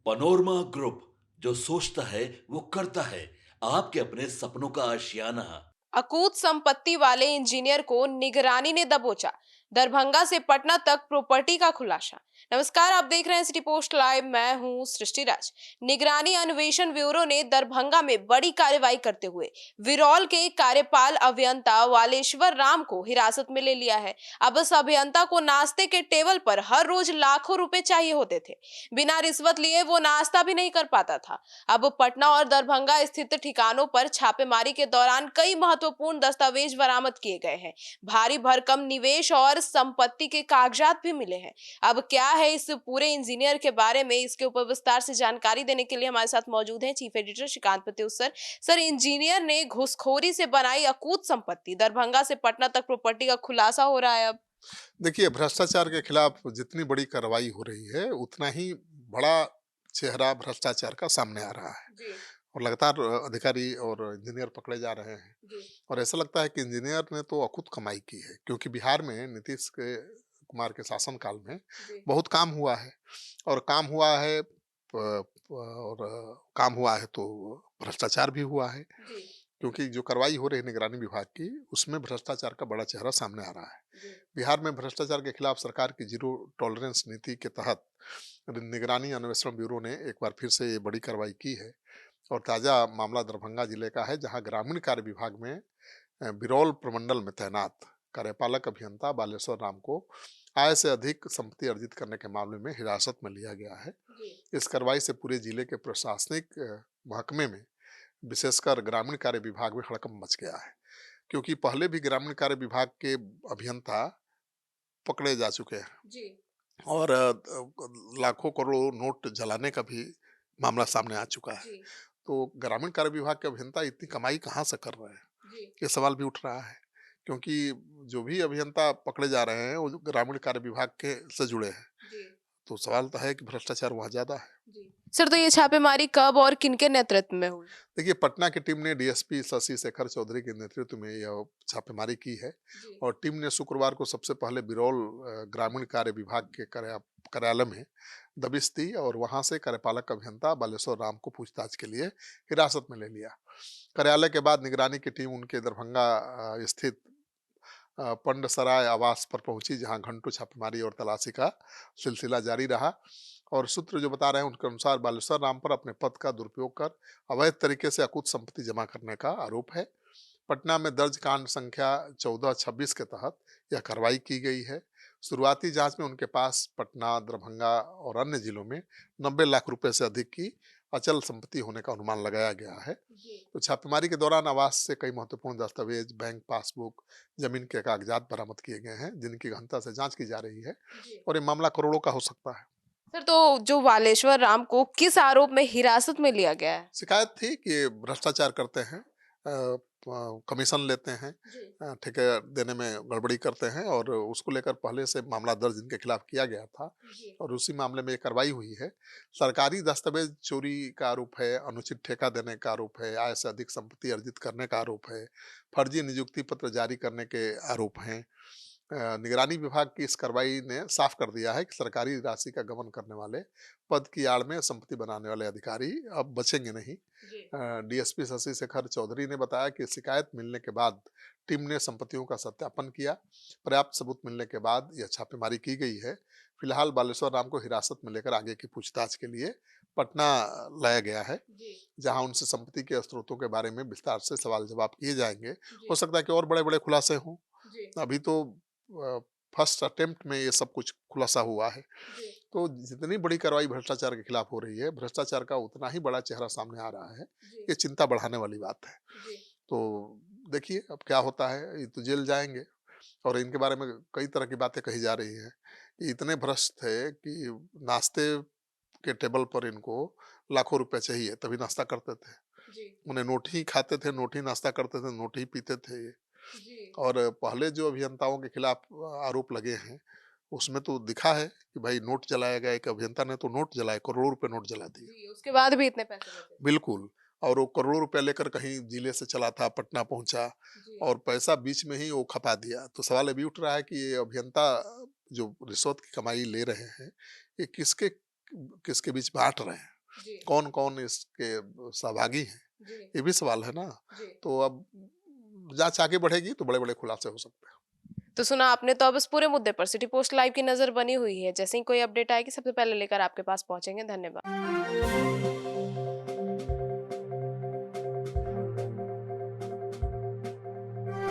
Panorama group जो सोचता है वो करता है। आपके अपने सपनों का आशियाना। अकूत संपत्ति वाले इंजीनियर को निगरानी ने दबोचा। दरभंगा से पटना तक प्रॉपर्टी का खुलासा। नमस्कार, आप देख रहे हैं सिटी पोस्ट लाइव। मैं हूं सृष्टि राज। निगरानी अन्वेषण ब्यूरो ने दरभंगा में बड़ी कार्रवाई करते हुए विरौल के कार्यपाल अभियंता वालेश्वर राम को हिरासत में ले लिया है। अब इस अभियंता को नाश्ते के टेबल पर हर रोज लाखों रुपए चाहिए होते थे। बिना रिश्वत लिए वो नाश्ता भी नहीं कर पाता था। अब पटना और दरभंगा स्थित ठिकानों पर छापेमारी के दौरान कई महत्वपूर्ण दस्तावेज बरामद किए गए हैं। भारी भरकम निवेश और संपत्ति के कागजात भी मिले हैं। अब क्या है इस पूरे इंजीनियर के बारे में, इसके ऊपर विस्तार से जानकारी देने के लिए हमारे साथ मौजूद हैं chief editor Shrikant Pratyush sir. Sir, engineer ने घुसखोरी से बनाई अकूत संपत्ति, दरभंगा से पटना तक प्रॉपर्टी का खुलासा हो रहा है अब। देखिए, भ्रष्टाचार के खिलाफ जितनी बड़ी कार्रवाई हो रही है, उतना ही बड़ा चेहरा भ्रष्टाचार का सामने आ रहा है जी। और लगातार अधिकारी और इंजीनियर पकड़े जा रहे हैं। जी। और ऐसा लगता है कि इंजीनियर ने तो अकुत कमाई की है, क्योंकि बिहार में नीतीश के कुमार के शासनकाल में जी। बहुत काम हुआ है और काम हुआ है काम हुआ है तो भ्रष्टाचार भी हुआ है, जी। क्योंकि जो कार्रवाई हो रही है निगरानी विभाग की, उसमें भ्रष्टाचार का बड़ा चेहरा सामने आ रहा है। जी। बिहार में भ्रष्टाचार के खिलाफ सरकार की जीरो टॉलरेंस नीति के तहत निगरानी अन्वेषण ब्यूरो ने एक बार फिर से ये बड़ी कार्रवाई की है। और ताजा मामला दरभंगा जिले का है, जहां ग्रामीण कार्य विभाग में बिरौल प्रमंडल में तैनात कार्यपालक अभियंता बालेश्वर राम को आय से अधिक संपत्ति अर्जित करने के मामले में हिरासत में लिया गया है। जी। इस कार्रवाई से पूरे जिले के प्रशासनिक महकमे में, विशेषकर ग्रामीण कार्य विभाग में हड़कंप मच गया है, क्योंकि पहले भी ग्रामीण कार्य विभाग के अभियंता पकड़े जा चुके हैं जी। और लाखों करोड़ों नोट जलाने का भी मामला सामने आ चुका है। जी। तो ग्रामीण कार्य विभाग के अभियंता इतनी कमाई कहाँ से कर रहे हैं, जी। ये सवाल भी उठ रहा है, क्योंकि जो भी अभियंता पकड़े जा रहे हैं वो ग्रामीण कार्य विभाग के से जुड़े हैं। जी। तो सवाल तो है कि भ्रष्टाचार वहाँ ज्यादा है। जी। सर, तो ये छापेमारी कब और किनके नेतृत्व में हुई? देखिए, पटना की टीम ने डीएसपी शशि शेखर चौधरी के नेतृत्व में यह छापेमारी की है जी। और टीम ने शुक्रवार को सबसे पहले बिरौल ग्रामीण कार्य विभाग के कार्यालय में दबिश दी और वहां से कार्यपालक अभियंता बालेश्वर राम को पूछताछ के लिए हिरासत में ले लिया। कार्यालय के बाद निगरानी की टीम उनके दरभंगा स्थित पंडसराय आवास पर पहुंची, जहां घंटों छापेमारी और तलाशी का सिलसिला जारी रहा। और सूत्र जो बता रहे हैं उनके अनुसार बालेश्वर राम पर अपने पद का दुरुपयोग कर अवैध तरीके से अकुत संपत्ति जमा करने का आरोप है। पटना में दर्ज कांड संख्या 1426 के तहत यह कार्रवाई की गई है। शुरुआती जांच में उनके पास पटना, दरभंगा और अन्य जिलों में 90 लाख रुपए से अधिक की अचल संपत्ति होने का अनुमान लगाया गया है। जी। तो छापेमारी के दौरान आवास से कई महत्वपूर्ण दस्तावेज, बैंक पासबुक, जमीन के कागजात बरामद किए गए हैं, जिनकी गहनता से जांच की जा रही है जी। और ये मामला करोड़ों का हो सकता है। सर, तो जो वालेश्वर राम को किस आरोप में हिरासत में लिया गया है? शिकायत थी कि ये भ्रष्टाचार करते हैं, कमीशन लेते हैं, जी। ठेके देने में गड़बड़ी करते हैं और उसको लेकर पहले से मामला दर्ज इनके खिलाफ किया गया था जी। और उसी मामले में ये कार्रवाई हुई है। सरकारी दस्तावेज चोरी का आरोप है, अनुचित ठेका देने का आरोप है, आय से अधिक संपत्ति अर्जित करने का आरोप है, फर्जी नियुक्ति पत्र जारी करने के आरोप हैं। निगरानी विभाग की इस कार्रवाई ने साफ कर दिया है कि सरकारी राशि का गबन करने वाले, पद की आड़ में संपत्ति बनाने वाले अधिकारी अब बचेंगे नहीं। जी। डीएसपी शशि शेखर चौधरी ने बताया कि शिकायत मिलने के बाद टीम ने संपत्तियों का सत्यापन किया। पर्याप्त सबूत मिलने के बाद यह छापेमारी की गई है। फिलहाल बालेश्वर राम को हिरासत में लेकर आगे की पूछताछ के लिए पटना लाया गया है, जी। जहां उनसे संपत्ति के स्रोतों के बारे में विस्तार से सवाल जवाब किए जाएंगे। जी। हो सकता है कि और बड़े बड़े खुलासे हों। जी। अभी तो फर्स्ट अटेम्प्ट में ये सब कुछ खुलासा हुआ है। जी। तो जितनी बड़ी कार्रवाई भ्रष्टाचार के खिलाफ हो रही है, भ्रष्टाचार का उतना ही बड़ा चेहरा सामने आ रहा है। जी। ये चिंता बढ़ाने वाली बात है। जी। तो देखिए अब क्या होता है, ये तो जेल जाएंगे और इनके बारे में कई तरह की बातें कही जा रही हैं कि इतने भ्रष्ट थे कि नाश्ते के टेबल पर इनको लाखों रुपए चाहिए तभी नाश्ता करते थे। जी। उन्हें नोट ही खाते थे, नोट ही नाश्ता करते थे, नोट ही पीते थे ये। जी। और पहले जो अभियंताओं के खिलाफ आरोप लगे हैं, उसमें तो दिखा है कि भाई नोट जलाया गया, एक अभियंता ने तो नोट जलाए, करोड़ों रुपए नोट जला दिए। जी, उसके बाद भी इतने पैसे बचे थे। बिल्कुल। और वो करोड़ों रुपए लेकर कहीं जिले से चला था, पटना पहुँचा जी। और पैसा बीच में ही वो खपा दिया। तो सवाल ये भी उठ रहा है कि ये अभियंता जो रिश्वत की कमाई ले रहे हैं, ये किसके किसके बीच बांट रहे हैं, जी कौन कौन इसके सहभागी हैं, जी ये भी सवाल है ना। जी। तो अब जांच आगे बढ़ेगी तो बड़े बड़े खुलासे हो सकते हैं। तो सुना आपने, तो अब इस पूरे मुद्दे पर सिटी पोस्ट लाइव की नजर बनी हुई है। जैसे ही कोई अपडेट आएगी सबसे पहले लेकर आपके पास पहुंचेंगे। धन्यवाद।